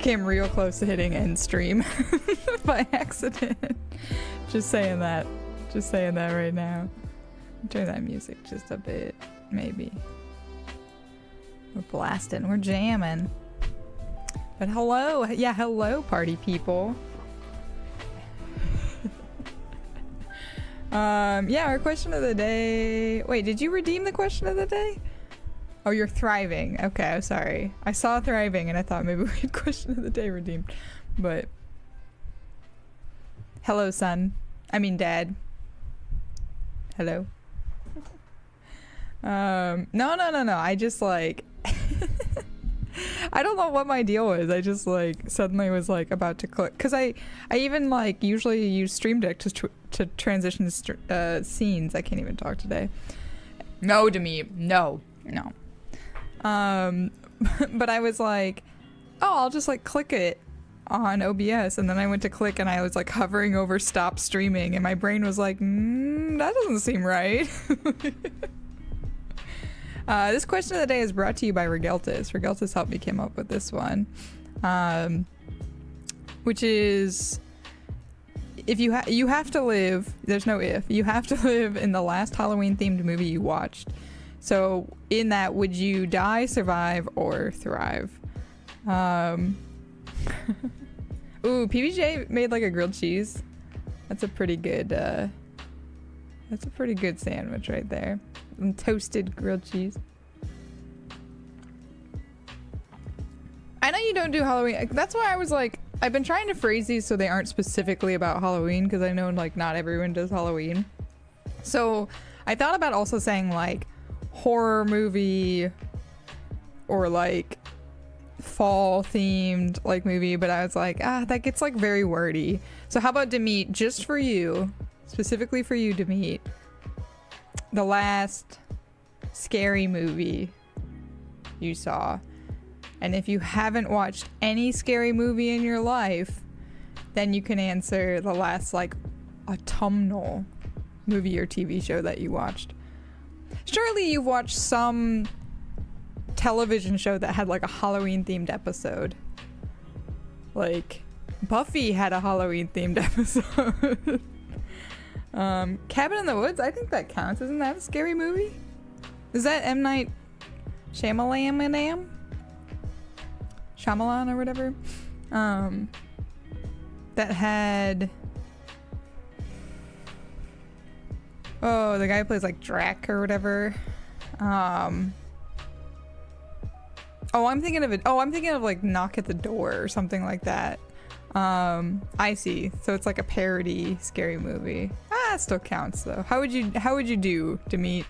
came real close to hitting end stream by accident. Just saying that. Just saying that right now. Turn that music just a bit, maybe. We're blasting. We're jamming. But hello. Yeah, hello, party people. Yeah, our question of the day. Wait, did you redeem the question of the day? Oh, you're thriving. Okay, I'm sorry. I saw thriving and I thought maybe we had question of the day redeemed. But hello, son. I mean, dad. Hello. No. I just like I don't know what my deal was. I just like suddenly was like about to click because I even like usually use Stream Deck to transition scenes. I can't even talk today. No, Demi. No. But I was like, oh, I'll just like click it on OBS, and then I went to click and I was like hovering over stop streaming, and my brain was like, that doesn't seem right. This question of the day is brought to you by Regeltis. Regeltis helped me come up with this one, which is if you have to live. There's no if. You have to live in the last Halloween themed movie you watched. So in that, would you die, survive, or thrive? Ooh, PBJ made like a grilled cheese. That's a pretty good. That's a pretty good sandwich right there. And toasted grilled cheese. I know you don't do Halloween. That's why I was like, I've been trying to phrase these so they aren't specifically about Halloween, because I know like not everyone does Halloween. So I thought about also saying like horror movie or like fall themed like movie, but I was like, that gets like very wordy. So how about Demeet, just for you, specifically for you, Demeet, the last scary movie you saw. And if you haven't watched any scary movie in your life, then you can answer the last like autumnal movie or TV show that you watched. Surely you've watched some television show that had like a Halloween themed episode. Like Buffy had a Halloween themed episode. Cabin in the Woods, I think that counts. Isn't that a scary movie? Is that M. Night Shyamalan or whatever? That had the guy who plays like Drac or whatever. I'm thinking of like Knock at the Door or something like that. I see. So it's like a parody scary movie. It still counts though. How would you do, Demeet?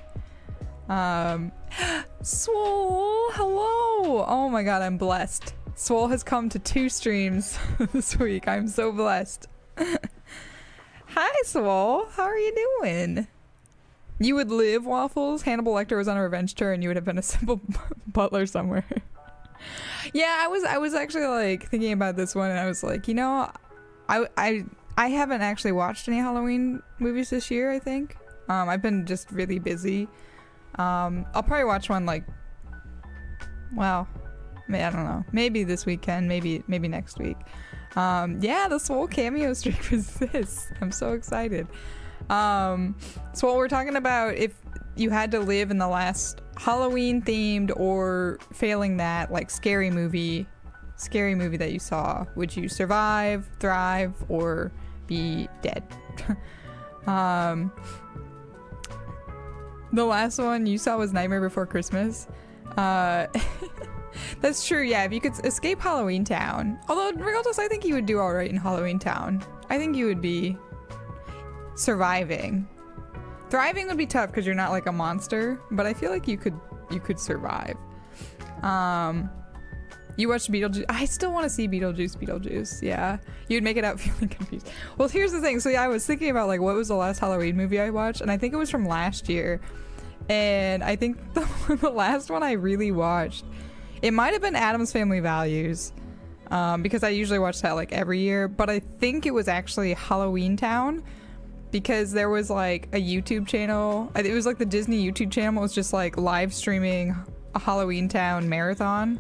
Swole, hello. Oh my god, I'm blessed. Swole has come to 2 streams this week. I'm so blessed. Hi, Swole. How are you doing? You would live, Waffles. Hannibal Lecter was on a revenge tour and you would have been a simple butler somewhere. Yeah, I was actually like thinking about this one and I was like, you know, I haven't actually watched any Halloween movies this year, I think. I've been just really busy. I'll probably watch one like, wow, I don't know, maybe this weekend, maybe next week. Yeah, the Swole cameo streak was this. I'm so excited. So what we're talking about, if you had to live in the last Halloween themed or failing that, like scary movie that you saw, would you survive, thrive, or be dead? The last one you saw was Nightmare Before Christmas. That's true, yeah, if you could escape Halloween Town. Although, regardless, I think you would do alright in Halloween Town. I think you would be surviving. Thriving would be tough because you're not like a monster, but I feel like you could survive. You watched Beetlejuice. I still want to see Beetlejuice. Yeah, you'd make it out feeling confused. Well, here's the thing. So yeah, I was thinking about like what was the last Halloween movie I watched, and I think it was from last year. And I think the last one I really watched, it might have been Addams Family Values, because I usually watch that like every year. But I think it was actually Halloween Town, because there was like a YouTube channel. It was like the Disney YouTube channel was just like live streaming a Halloween Town marathon.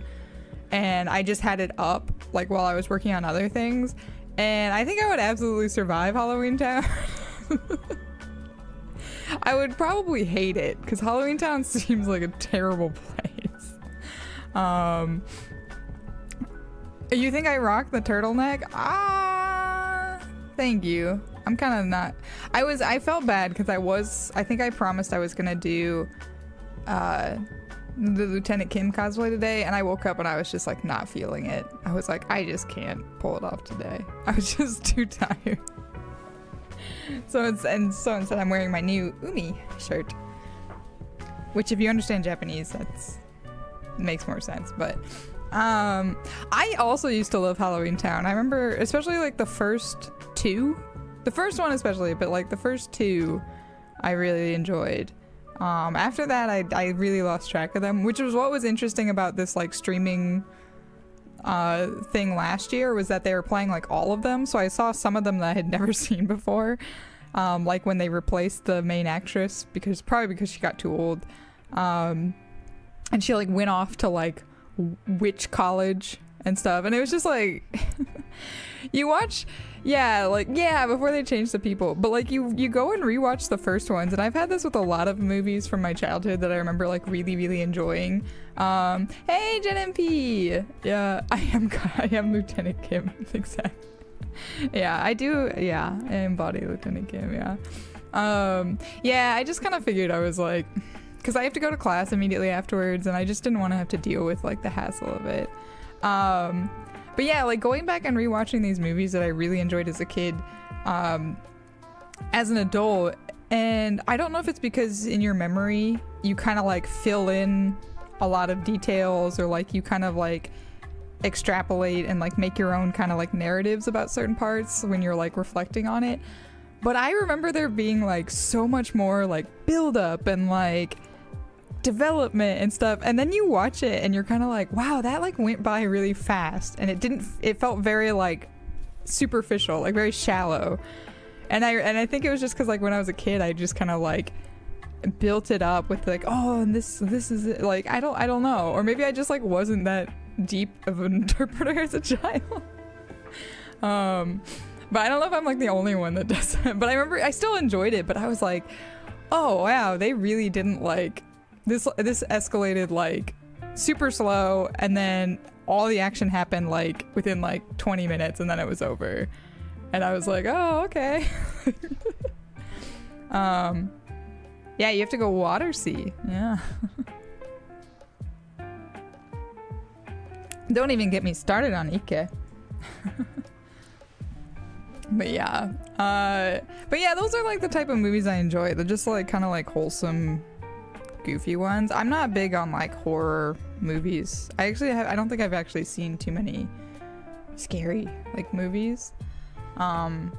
and I just had it up like while I was working on other things, and I think I would absolutely survive Halloween Town. I would probably hate it because Halloween Town seems like a terrible place. You think I rock the turtleneck? Thank you. I'm kind of not. I felt bad because I think I promised I was gonna do the Lieutenant Kim cosplay today, and I woke up and I was just like not feeling it. I was like, I just can't pull it off today. I was just too tired. So instead I'm wearing my new Umi shirt, which if you understand Japanese, that's makes more sense. But I also used to love Halloween Town. I remember especially like the first one especially, but like the first two I really enjoyed. After that I really lost track of them, which was what was interesting about this like streaming thing last year, was that they were playing like all of them, so I saw some of them that I had never seen before, like when they replaced the main actress, probably because she got too old, and she like went off to like witch college and stuff, and it was just like you watch before they changed the people, but like you go and rewatch the first ones, and I've had this with a lot of movies from my childhood that I remember like really enjoying. Hey Jen MP, yeah, I am Lieutenant Kim. Exactly. Yeah, I do. Yeah, I embody Lieutenant Kim. Yeah. Yeah, I just kind of figured I was like, because I have to go to class immediately afterwards, and I just didn't want to have to deal with like the hassle of it. But yeah, like going back and rewatching these movies that I really enjoyed as a kid, as an adult, and I don't know if it's because in your memory you kind of like fill in a lot of details, or like you kind of like extrapolate and like make your own kind of like narratives about certain parts when you're like reflecting on it. But I remember there being like so much more like build up and like development and stuff, and then you watch it and you're kind of like, wow, that like went by really fast, and it felt very like superficial, like very shallow, and I think it was just because like when I was a kid I just kind of like built it up with like, oh, and this is it. Like I don't know, or maybe I just like wasn't that deep of an interpreter as a child. But I don't know if I'm like the only one that does that. But I remember I still enjoyed it, but I was like, oh wow, they really didn't like this escalated like super slow, and then all the action happened like within like 20 minutes, and then it was over, and I was like, oh, okay. Yeah, you have to go water sea. Yeah. Don't even get me started on Ike. But yeah, those are like the type of movies I enjoy. They're just like kind of like wholesome, goofy ones. I'm not big on like horror movies. I don't think I've actually seen too many scary like movies. I'm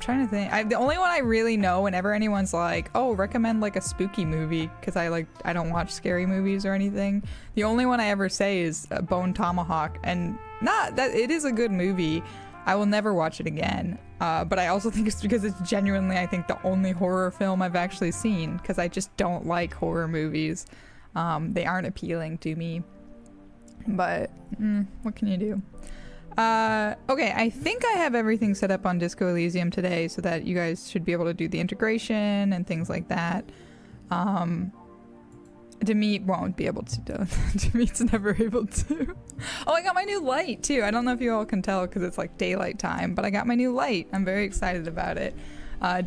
trying to think. The only one I really know whenever anyone's like, oh, recommend like a spooky movie, because I don't watch scary movies or anything. The only one I ever say is Bone Tomahawk, and not that it is a good movie. I will never watch it again. But I also think it's because it's genuinely, I think, the only horror film I've actually seen, because I just don't like horror movies. They aren't appealing to me. But what can you do? Okay, I think I have everything set up on Disco Elysium today so that you guys should be able to do the integration and things like that. Demeet won't be able to do. Demeet's never able to. Oh, I got my new light too. I don't know if you all can tell because it's like daylight time, but I got my new light. I'm very excited about it.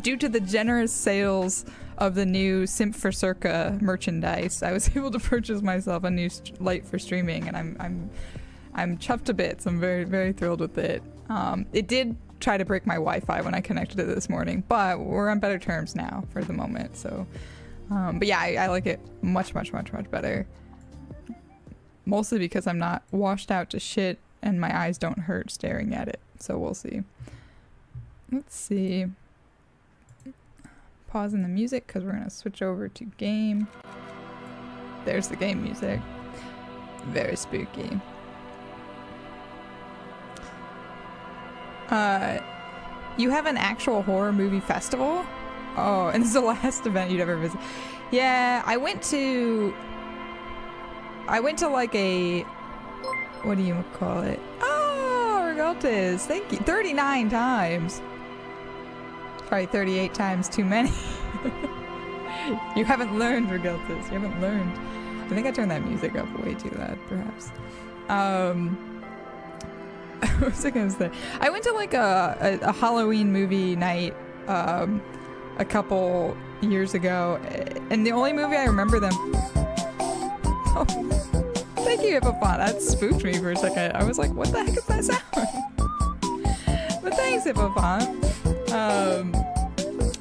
Due to the generous sales of the new Simp for Circa merchandise, I was able to purchase myself a new light for streaming, and I'm chuffed to bits. I'm very thrilled with it. It did try to break my Wi-Fi when I connected it this morning, but we're on better terms now for the moment. So, but yeah, I like it much better. Mostly because I'm not washed out to shit and my eyes don't hurt staring at it. So we'll see. Let's see. Pausing the music because we're gonna switch over to game. There's the game music. Very spooky. You have an actual horror movie festival? Oh, and this is the last event you'd ever visit. Yeah, I went to I went to like a, what do you call it? Oh, Regaltes, thank you. 39 times. Probably 38 times too many. You haven't learned, Regaltes. You haven't learned. I think I turned that music up way too loud, perhaps. What was I gonna say? I went to like a Halloween movie night a couple years ago, and the only movie I remember them. Oh, thank you, Hippopon. That spooked me for a second. I was like, what the heck is that sound? But thanks, Hippopon.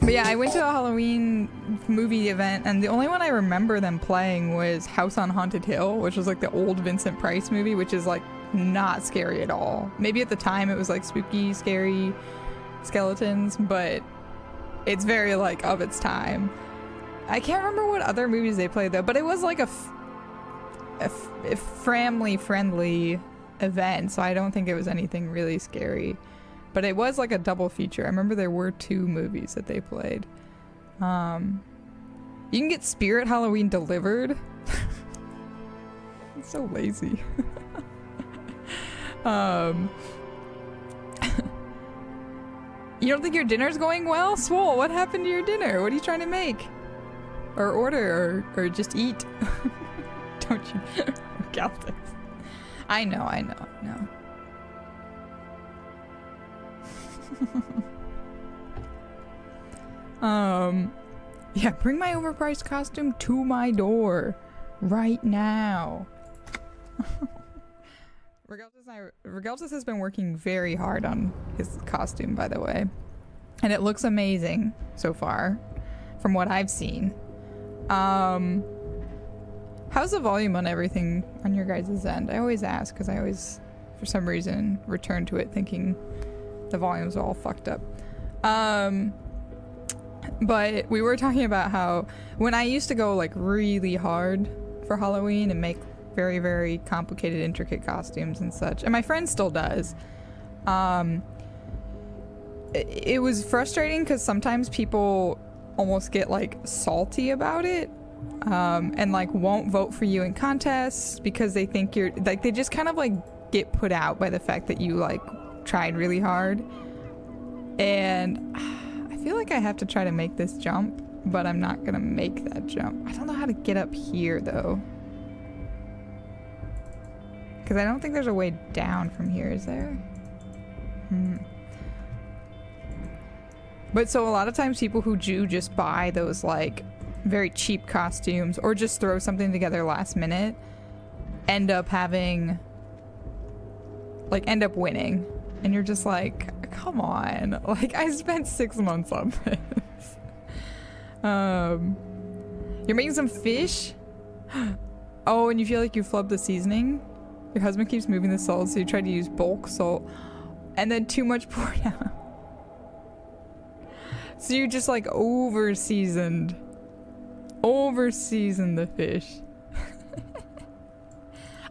But yeah, I went to a Halloween movie event, and the only one I remember them playing was House on Haunted Hill, which was like the old Vincent Price movie, which is like not scary at all. Maybe at the time it was like spooky, scary skeletons, but it's very like of its time. I can't remember what other movies they played though, but it was like a family friendly event, so I don't think it was anything really scary. But it was like a double feature. I remember there were 2 movies that they played. You can get Spirit Halloween delivered. It's so lazy. You don't think your dinner's going well? Swole, what happened to your dinner? What are you trying to make? Or order, or just eat? Don't you? Galtex. I know. No. Yeah, bring my overpriced costume to my door right now. Regaltes has been working very hard on his costume, by the way, and it looks amazing so far from what I've seen. How's the volume on everything on your guys' end? I always ask because I always, for some reason, return to it thinking the volumes are all fucked up. But we were talking about how when I used to go like really hard for Halloween and make very, very complicated, intricate costumes and such, and my friend still does, it was frustrating because sometimes people almost get like salty about it, and like won't vote for you in contests because they think you're like, they just kind of like get put out by the fact that you like tried really hard. And I feel like I have to try to make this jump, but I'm not gonna make that jump. I don't know how to get up here though, because I don't think there's a way down from here, is there? But so a lot of times people who do just buy those like very cheap costumes or just throw something together last minute end up winning. And you're just like, come on. Like, I spent 6 months on this. You're making some fish? Oh, and you feel like you flubbed the seasoning? Your husband keeps moving the salt, so you try to use bulk salt. And then too much poured out. So you just like over-seasoned the fish.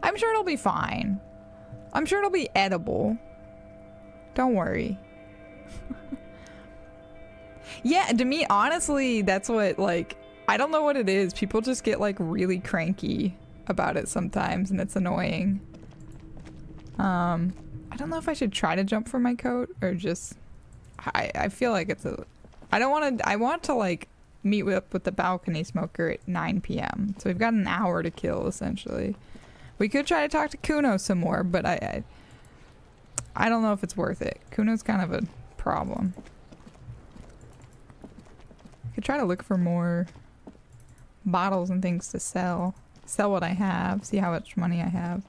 I'm sure it'll be fine. I'm sure it'll be edible. Don't worry. Yeah, to me, honestly, that's what, like, I don't know what it is. People just get, like, really cranky about it sometimes, and it's annoying. I don't know if I should try to jump for my coat, or just... I feel like it's a... I want to, like, meet up with the balcony smoker at 9 p.m. So we've got an hour to kill, essentially. We could try to talk to Kuno some more, but I don't know if it's worth it. Kuno's kind of a problem. Could try to look for more bottles and things to sell. Sell what I have. See how much money I have.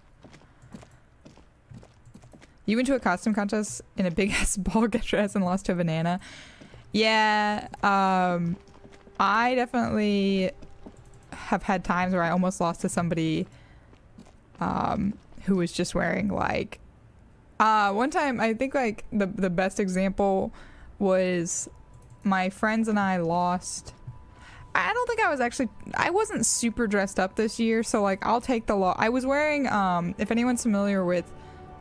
You went to a costume contest in a big ass ball dress and lost to a banana. Yeah, I definitely have had times where I almost lost to somebody who was just wearing like one time, I think like the best example was my friends and I lost. I don't think I wasn't super dressed up this year, so like I'll take the loss. I was wearing if anyone's familiar with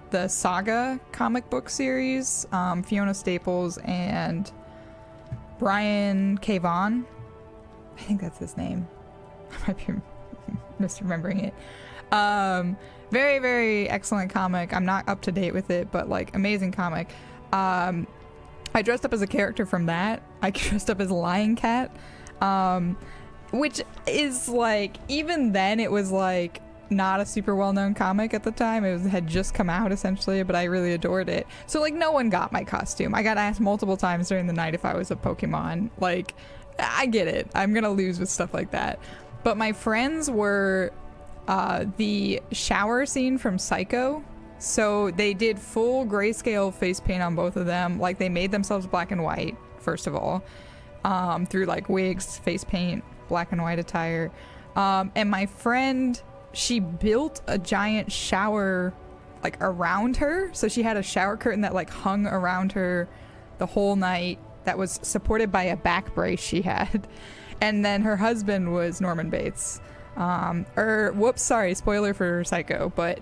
the Saga comic book series, Fiona Staples and Brian K. Vaughan. I think that's his name. I might be misremembering it. Very, very excellent comic. I'm not up to date with it, but like amazing comic. I dressed up as a character from that. I dressed up as a lion cat, which is like, even then it was like not a super well-known comic at the time. Had just come out essentially, but I really adored it. So like no one got my costume. I got asked multiple times during the night if I was a Pokemon. Like, I get it. I'm gonna lose with stuff like that. But my friends were the shower scene from Psycho. So they did full grayscale face paint on both of them. Like they made themselves black and white, first of all, through like wigs, face paint, black and white attire. And my friend, she built a giant shower like around her. So she had a shower curtain that like hung around her the whole night that was supported by a back brace she had. And then her husband was Norman Bates. Whoops, sorry, spoiler for Psycho, but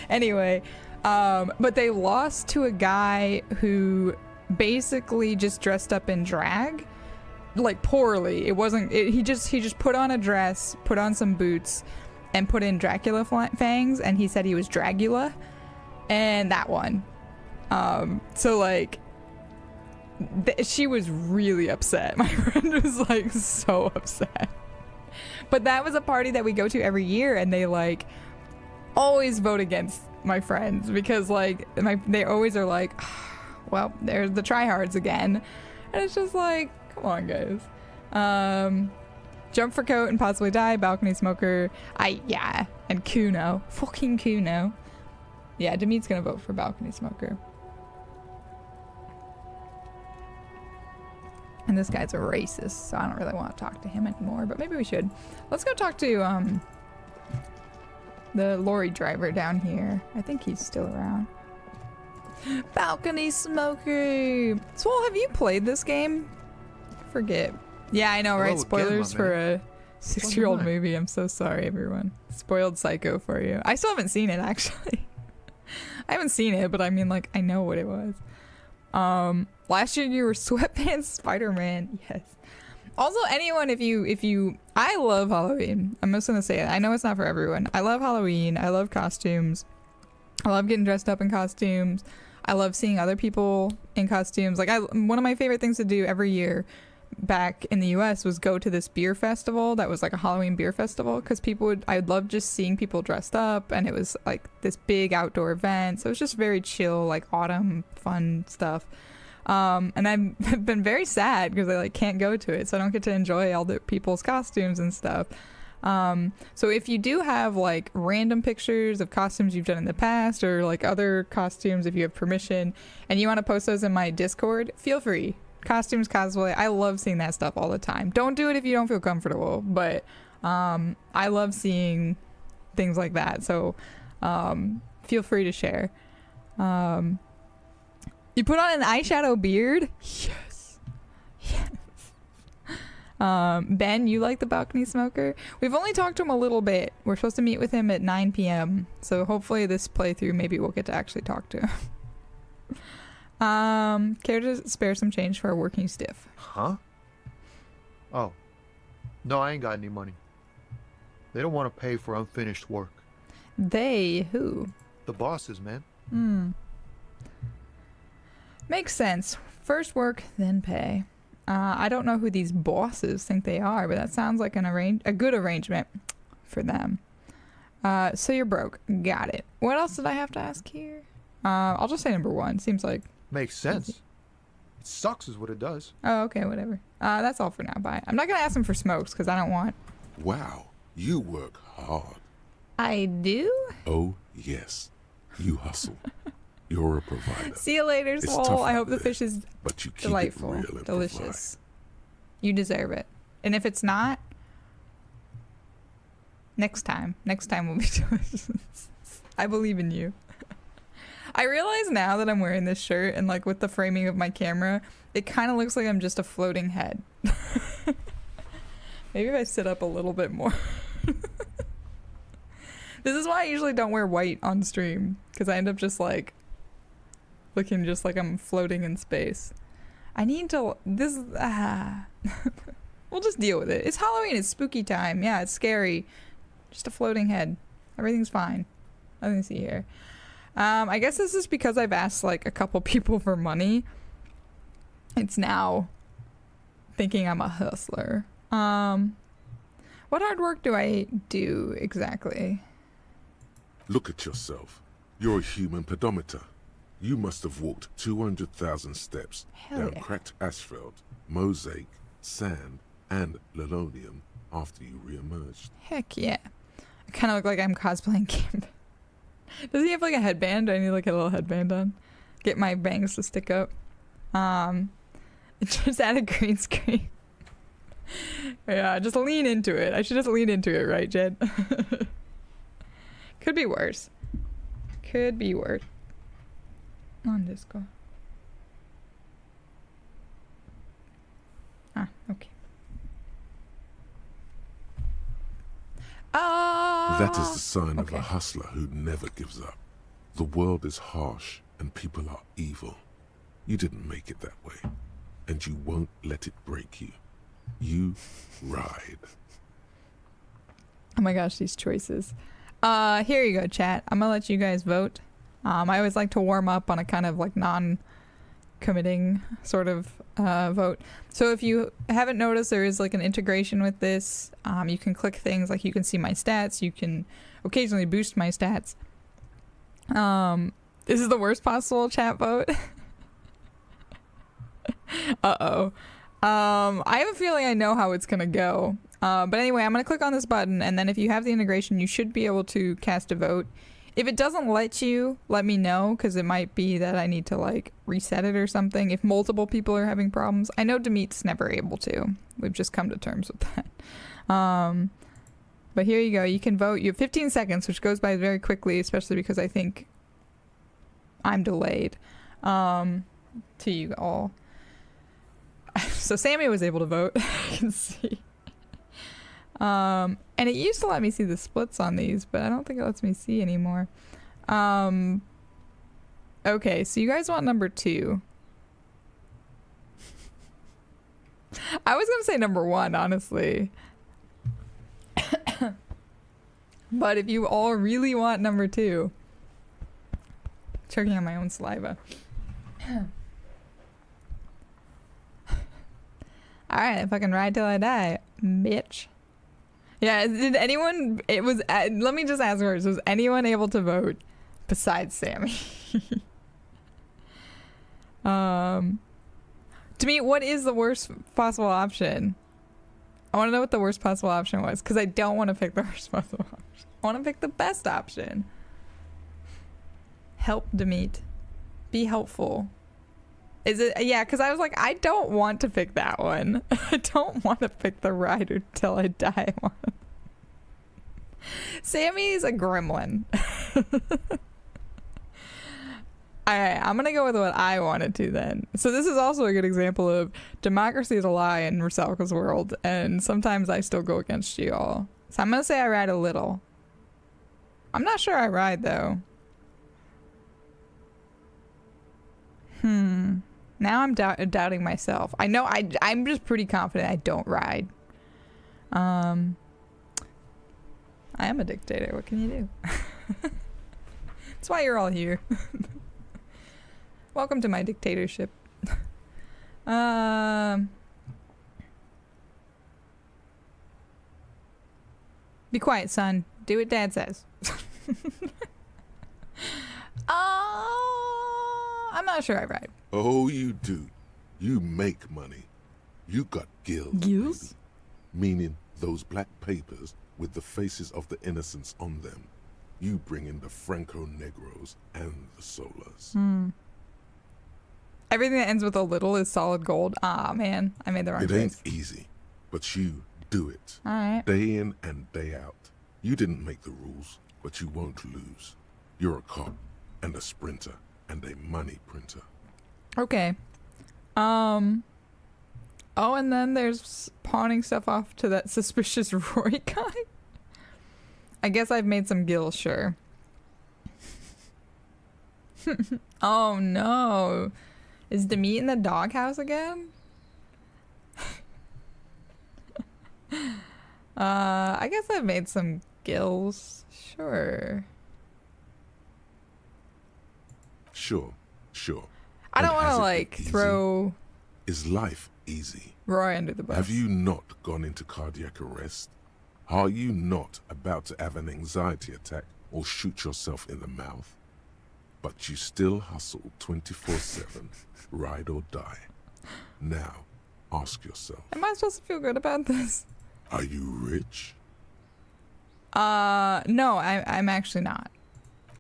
anyway, but they lost to a guy who basically just dressed up in drag, like poorly. He just put on a dress, put on some boots, and put in Dracula fangs, and he said he was Dragula, and that won. So like, she was really upset. My friend was like so upset. But that was a party that we go to every year, and they like always vote against my friends because like they always are like, well, there's the tryhards again. And it's just like, come on guys. Jump for coat and possibly die, balcony smoker. And Kuno. Fucking Kuno. Yeah, Demit's gonna vote for balcony smoker. And this guy's a racist, so I don't really want to talk to him anymore, but maybe we should. Let's go talk to the lorry driver down here. I think he's still around. Balcony smoker! Swole, have you played this game? Forget. Yeah, I know, right? Spoilers for a 6-year-old movie. I'm so sorry, everyone. Spoiled Psycho for you. I still haven't seen it, actually. I haven't seen it, but I mean, like, I know what it was. Last year you were Sweatpants Spider-Man. Yes. Also, anyone, if you I love Halloween. I'm just gonna say it. I know it's not for everyone. I love Halloween. I love costumes. I love getting dressed up in costumes. I love seeing other people in costumes. Like one of my favorite things to do every year back in the US was go to this beer festival that was like a Halloween beer festival, because I love just seeing people dressed up, and it was like this big outdoor event, so it was just very chill, like autumn fun stuff. And I've been very sad because I like can't go to it, so I don't get to enjoy all the people's costumes and stuff. So if you do have like random pictures of costumes you've done in the past, or like other costumes, if you have permission and you want to post those in my Discord, feel free. Costumes, cosplay, I love seeing that stuff all the time. Don't do it if you don't feel comfortable, but I love seeing things like that, so feel free to share. You put on an eyeshadow beard? Yes. Yes. Ben, you like the balcony smoker? We've only talked to him a little bit. We're supposed to meet with him at 9 p.m. So hopefully this playthrough, maybe we'll get to actually talk to him. Care to spare some change for a working stiff? Huh? Oh. No, I ain't got any money. They don't want to pay for unfinished work. They who? The bosses, man. Makes sense. First work, then pay. I don't know who these bosses think they are, but that sounds like a good arrangement for them. So you're broke. Got it. What else did I have to ask here? I'll just say number 1. Seems like... Makes sense. It sucks is what it does. Oh, okay, whatever. That's all for now. Bye. I'm not going to ask them for smokes because I don't want... Wow, you work hard. I do? Oh, yes. You hustle. You're a provider. See you later, Swole. I hope the fish is but you keep delightful, it real and delicious. You deserve it. And if it's not, next time will be delicious. I believe in you. I realize now that I'm wearing this shirt and like with the framing of my camera, it kind of looks like I'm just a floating head. Maybe if I sit up a little bit more. This is why I usually don't wear white on stream, because I end up just like looking just like I'm floating in space. I need to... We'll just deal with it. It's Halloween. It's spooky time. Yeah, it's scary. Just a floating head. Everything's fine. Nothing to see here. I guess this is because I've asked like a couple people for money. It's now thinking I'm a hustler. What hard work do I do exactly? Look at yourself. You're a human pedometer. You must have walked 200,000 steps Hell down yeah. cracked asphalt, mosaic, sand, and linoleum after you re-emerged. Heck yeah. I kind of look like I'm cosplaying Gimp. Does he have like a headband? I need like a little headband on. Get my bangs to stick up. Just add a green screen. Yeah, just lean into it. I should just lean into it, right, Jed? Could be worse. Could be worse. On Disco. Ah, okay. That is the sign of okay. a hustler who never gives up. The world is harsh and people are evil. You didn't make it that way, and you won't let it break you. You ride. Oh my gosh, these choices. Here you go, chat. I'm gonna let you guys vote. I always like to warm up on a kind of like non-committing sort of vote. So if you haven't noticed, there is like an integration with this. You can click things like you can see my stats. You can occasionally boost my stats. This is the worst possible chat vote. Uh-oh. I have a feeling I know how it's gonna go. But anyway, I'm gonna click on this button, and then if you have the integration, you should be able to cast a vote. If it doesn't let you, let me know, because it might be that I need to like reset it or something. If multiple people are having problems, I know Demet's never able to. We've just come to terms with that. But here you go. You can vote. You have 15 seconds, which goes by very quickly, especially because I think I'm delayed. To you all. So Sammy was able to vote. I can see. And it used to let me see the splits on these, but I don't think it lets me see anymore. Okay, so you guys want number 2. I was gonna say number 1, honestly. But if you all really want number 2, choking on my own saliva. Alright, I fucking ride till I die, bitch. Yeah, did anyone, let me just ask first, was anyone able to vote besides Sammy? To me, what is the worst possible option? I want to know what the worst possible option was, because I don't want to pick the worst possible option. I want to pick the best option. Help Demet. Be helpful. Is it? Yeah, because I was like, I don't want to pick that one. I don't want to pick the rider till I die one. Sammy's a gremlin. Alright, I'm gonna go with what I wanted to then. So this is also a good example of democracy is a lie in Revachol's world, and sometimes I still go against you all. So I'm gonna say I ride a little. I'm not sure I ride though. Now I'm doubting myself. I know I'm just pretty confident I don't ride. I am a dictator. What can you do? That's why you're all here. Welcome to my dictatorship. Be quiet, son. Do what Dad says. I'm not sure I ride. Oh, you do. You make money. You got gills. Gills? Baby. Meaning those black papers with the faces of the innocents on them. You bring in the Franco Negros and the Solas. Everything that ends with a little is solid gold. Ah, man. I made the wrong It choice. ain't easy, but you do it. All right. Day in and day out. You didn't make the rules, but you won't lose. You're a cop and a sprinter and a money printer. Okay. Oh, and then there's pawning stuff off to that suspicious Roy guy. I guess I've made some gills, sure. Oh no. Is Demet in the doghouse again? I guess I've made some skills. Sure. Sure. I don't And want has to it like been easy? throw Is life easy? Roy under the bus. Have you not gone into cardiac arrest? Are you not about to have an anxiety attack or shoot yourself in the mouth? But you still hustle 24/7, ride or die. Now, ask yourself, Am I supposed to feel good about this? are you rich? No, I'm actually not.